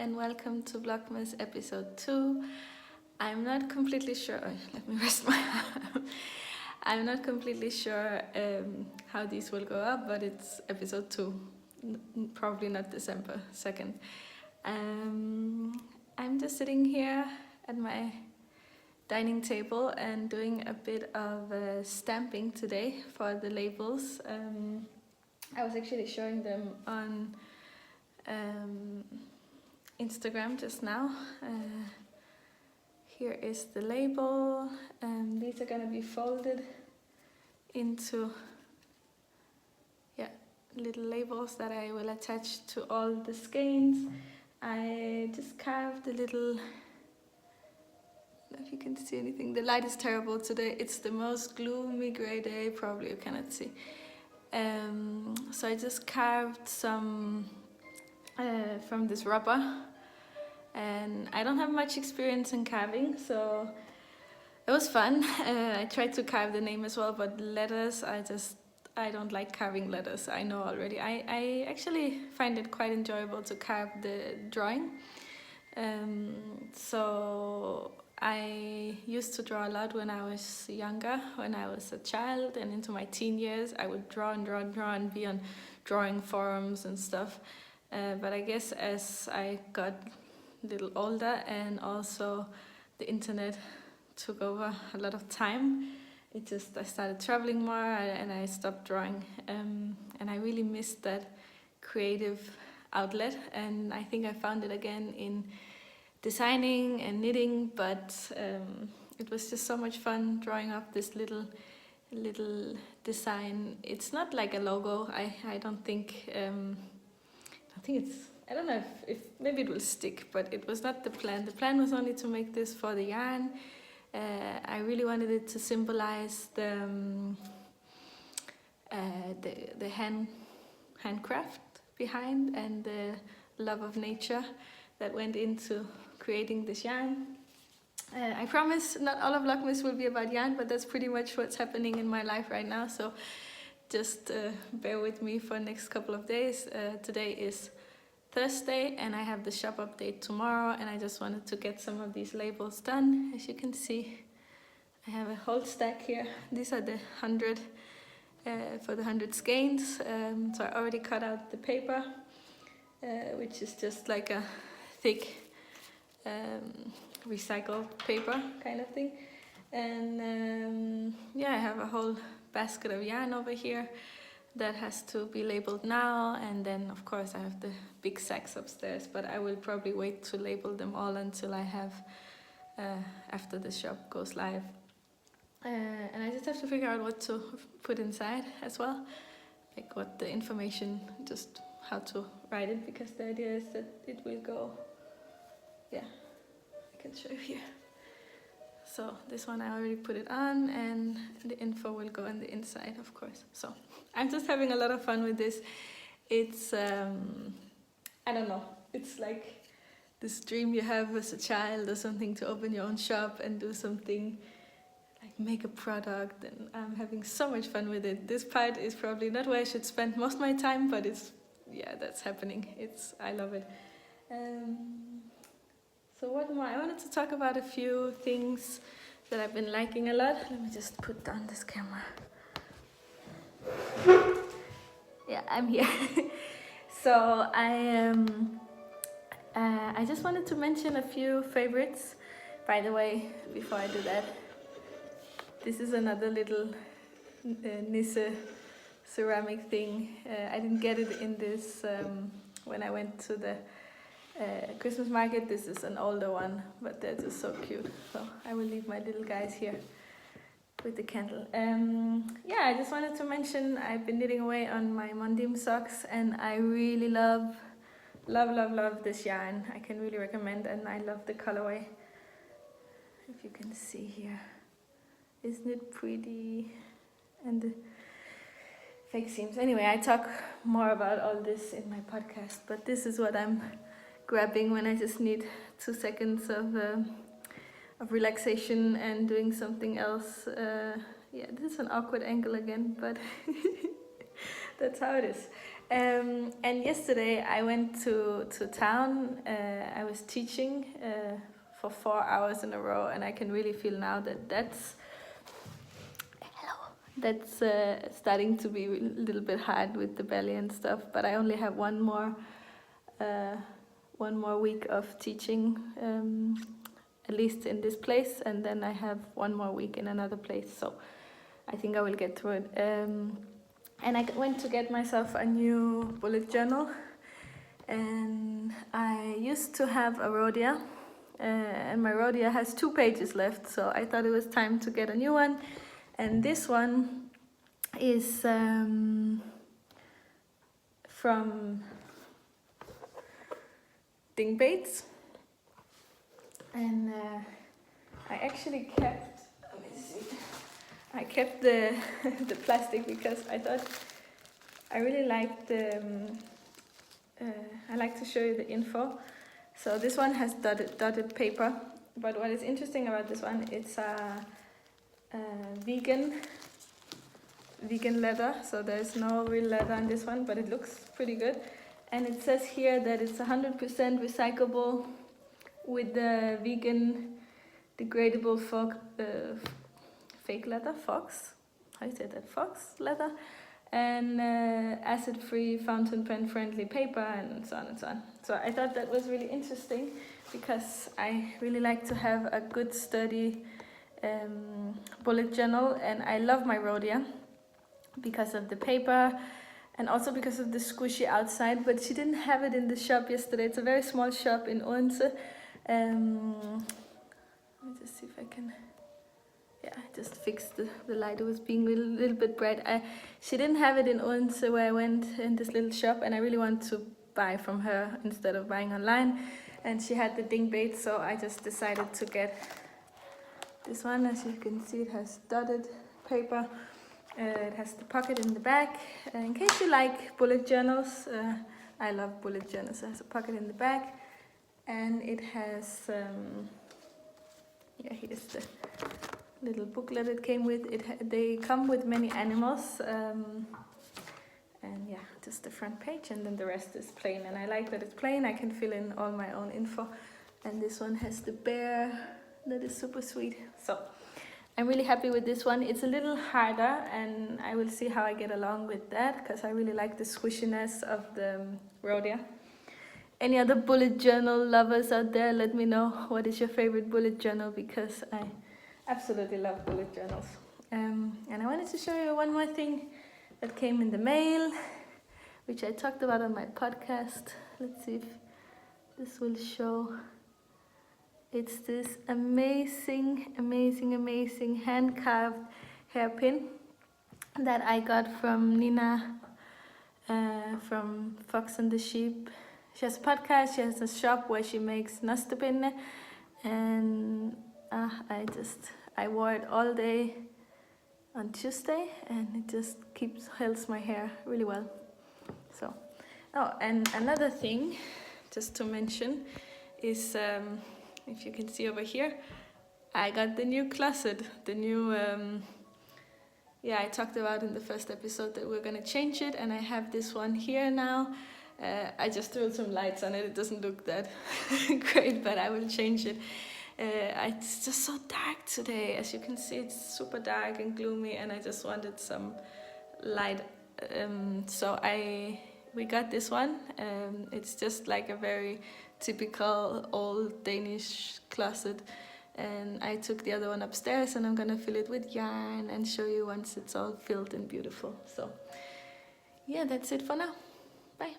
and welcome to Vlogmas episode 2. I'm not completely sure, let me rest my arm. I'm not completely sure how these will go up, but it's episode 2, probably not December 2nd. I'm just sitting here at my dining table and doing a bit of stamping today for the labels. I was actually showing them on Instagram just now. Here is the label. These are gonna be folded into little labels that I will attach to all the skeins. I just carved a little, I don't know if you can see anything. The light is terrible today. It's the most gloomy gray day, probably you cannot see. So I just carved some from this rubber, and I don't have much experience in carving, so it was fun. I tried to carve the name as well, but letters, I don't like carving letters, I know already. I actually find it quite enjoyable to carve the drawing. So I used to draw a lot when I was younger, when I was a child, and into my teen years I would draw and be on drawing forums and stuff. But I guess as I got a little older and also the internet took over a lot of time, I started traveling more and I stopped drawing. And I really missed that creative outlet, and I think I found it again in designing and knitting, but it was just so much fun drawing up this little design. It's not like a logo. I don't think I don't know if maybe it will stick, but it was not the plan. The plan was only to make this for the yarn. I really wanted it to symbolize the handcraft behind and the love of nature that went into creating this yarn. I promise not all of Vlogmas will be about yarn, but that's pretty much what's happening in my life right now, so just bear with me for the next couple of days. Today is Thursday and I have the shop update tomorrow, and I just wanted to get some of these labels done. As you can see, I have a whole stack here. These are the 100 for the 100 skeins. So I already cut out the paper, which is just like a thick recycled paper kind of thing. And I have a whole basket of yarn over here that has to be labeled now, and then of course I have the big sacks upstairs, but I will probably wait to label them all until I have after the shop goes live. And I just have to figure out what to put inside as well, like what the information, just how to write it, because the idea is that it will go, I can show you here. So this one I already put it on, and the info will go on the inside, of course. So I'm just having a lot of fun with this. It's, I don't know, it's like this dream you have as a child or something, to open your own shop and do something, like make a product, and I'm having so much fun with it. This part is probably not where I should spend most of my time, but it's, that's happening. I love it. So what more? I wanted to talk about a few things that I've been liking a lot. Let me just put down this camera. Yeah, I'm here. So I just wanted to mention a few favorites. By the way, before I do that, this is another little Nisse ceramic thing. I didn't get it in this when I went to the Christmas market. This is an older one, but they're just so cute. So I will leave my little guys here with the candle. I just wanted to mention I've been knitting away on my Mondim socks, and I really love this yarn. I can really recommend, and I love the colorway. If you can see here, isn't it pretty? And the fake seams. Anyway, I talk more about all this in my podcast, but this is what I'm grabbing when I just need 2 seconds of relaxation and doing something else. This is an awkward angle again, but That's how it is. And yesterday I went to town. I was teaching for 4 hours in a row, and I can really feel now that that's starting to be a little bit hard with the belly and stuff. But I only have one more week of teaching, at least in this place, and then I have one more week in another place. So I think I will get through it. And I went to get myself a new bullet journal, and I used to have a Rhodia, and my Rhodia has 2 pages left, so I thought it was time to get a new one. And this one is from Dingbats, and I actually kept, let me see, I kept the the plastic because I thought I really liked the I like to show you the info. So this one has dotted paper, but what is interesting about this one, it's a vegan leather, so there's no real leather on this one, but it looks pretty good. And it says here that it's 100% recyclable with the vegan degradable fake leather, fox, how you say that, fox leather, and acid-free, fountain pen friendly paper, and so on and so on. So I thought that was really interesting because I really like to have a good sturdy bullet journal, and I love my Rhodia because of the paper and also because of the squishy outside, but she didn't have it in the shop yesterday. It's a very small shop in Odense. Let me just see if I can, yeah, I just fixed the light. It was being a little bit bright. She didn't have it in Odense where I went in this little shop, and I really want to buy from her instead of buying online. And she had the Dingbats, so I just decided to get this one. As you can see, it has dotted paper. It has the pocket in the back. In case you like bullet journals, I love bullet journals. It has a pocket in the back, and it has, yeah, here's the little booklet it came with. They come with many animals, and yeah, just the front page, and then the rest is plain. And I like that it's plain. I can fill in all my own info. And this one has the bear that is super sweet. So I'm really happy with this one. It's a little harder, and I will see how I get along with that because I really like the squishiness of the Rhodia. Any other bullet journal lovers out there, let me know what is your favorite bullet journal, because I absolutely love bullet journals. And I wanted to show you one more thing that came in the mail, which I talked about on my podcast. Let's see if this will show. It's this amazing hand-carved hairpin that I got from Nina from Fox and the Sheep. She has a podcast, she has a shop where she makes nøstepinde, and I wore it all day on Tuesday, and it just holds my hair really well. So, oh, and another thing just to mention is, if you can see over here, I got the new closet, the new, yeah, I talked about in the first episode that we're gonna change it, and I have this one here now. I just threw some lights on it. It doesn't look that great, but I will change it. It's just so dark today. As you can see, it's super dark and gloomy, and I just wanted some light. So we got this one. It's just like a very typical old Danish closet. And I took the other one upstairs, and I'm gonna fill it with yarn and show you once it's all filled and beautiful. So yeah, that's it for now. Bye.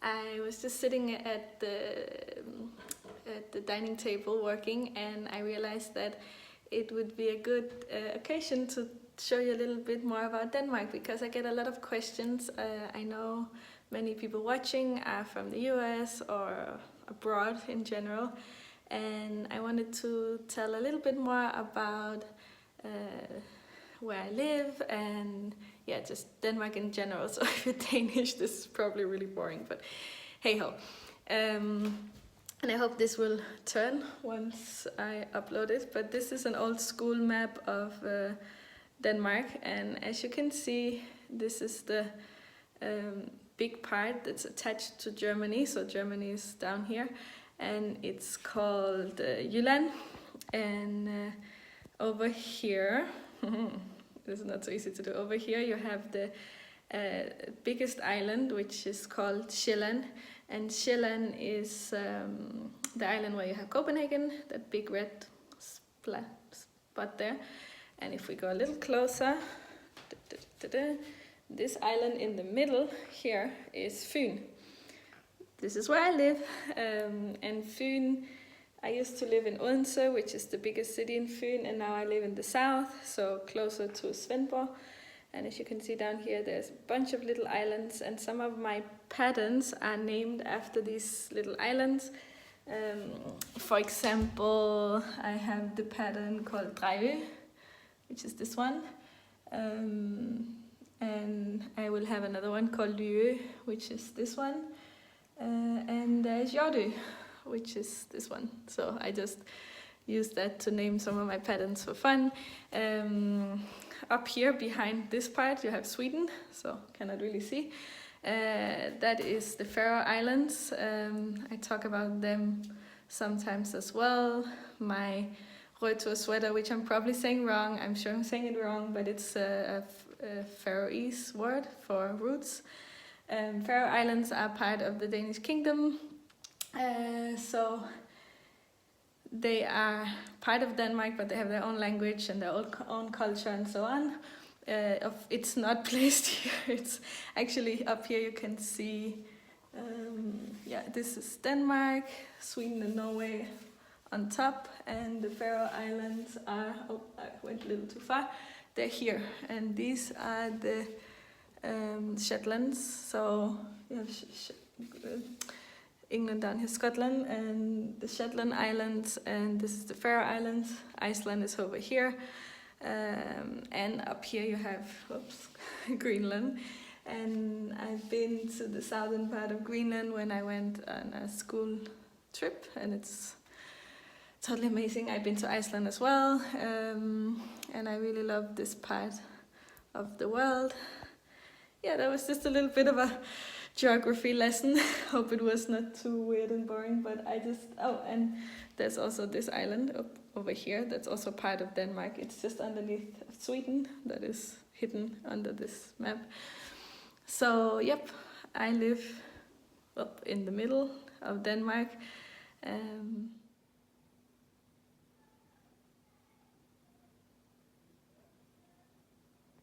I was just sitting at the dining table working, and I realized that it would be a good occasion to show you a little bit more about Denmark, because I get a lot of questions. I know many people watching are from the US or abroad in general, and I wanted to tell a little bit more about where I live and yeah, just Denmark in general. So if you're Danish, this is probably really boring, but hey ho. And I hope this will turn once I upload it, but this is an old school map of Denmark, and as you can see, this is the big part that's attached to Germany. So Germany is down here, and it's called Jylland. And over here, this is not so easy to do. Over here you have the biggest island, which is called Sjælland. And Sjælland is the island where you have Copenhagen, that big red spot there. And if we go a little closer, this island in the middle here is Fyn. This is where I live. And Fyn, I used to live in Odense, which is the biggest city in Fyn, and now I live in the south, so closer to Svendborg. And as you can see down here, there's a bunch of little islands, and some of my patterns are named after these little islands. For example, I have the pattern called Drejø, which is this one. And I will have another one called Lyø, which is this one. And there's Hjortø, which is this one. So I just used that to name some of my patterns for fun. Up here behind this part you have Sweden, so cannot really see. That is the Faroe Islands. I talk about them sometimes as well. My Rhodia sweater, which I'm probably saying wrong, I'm sure I'm saying it wrong, but it's a Faroese word for roots. Faroe Islands are part of the Danish kingdom, so they are part of Denmark, but they have their own language and their own culture and so on. It's not placed here. It's actually up here. You can see, yeah, this is Denmark, Sweden and Norway on top, and the Faroe Islands are, oh, I went a little too far. They're here, and these are the Shetlands. So you have England down here, Scotland, and the Shetland Islands, and this is the Faroe Islands. Iceland is over here, and up here you have, oops, Greenland. And I've been to the southern part of Greenland when I went on a school trip, and it's totally amazing. I've been to Iceland as well, and I really love this part of the world. Yeah, that was just a little bit of a geography lesson. Hope it was not too weird and boring, but I just, oh, and there's also this island up over here that's also part of Denmark. It's just underneath Sweden, that is hidden under this map. So yep, I live up in the middle of Denmark.